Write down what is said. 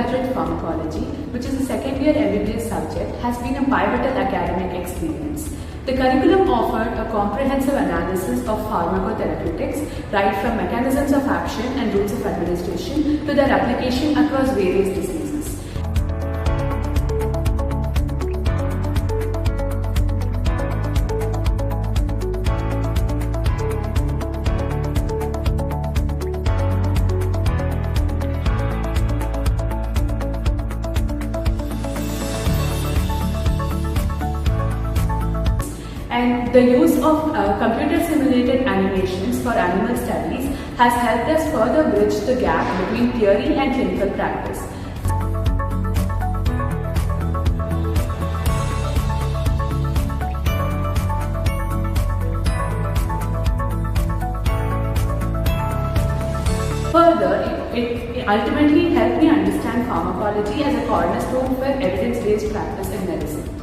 undergraduate pharmacology, which is a second-year MBBS subject, has been a pivotal academic experience. The curriculum offered a comprehensive analysis of pharmacotherapeutics, right from mechanisms of action and routes of administration to their application across various diseases. And the use of computer-simulated animations for animal studies has helped us further bridge the gap between theory and clinical practice. Further, it ultimately helped me understand pharmacology as a cornerstone for evidence-based practice in medicine.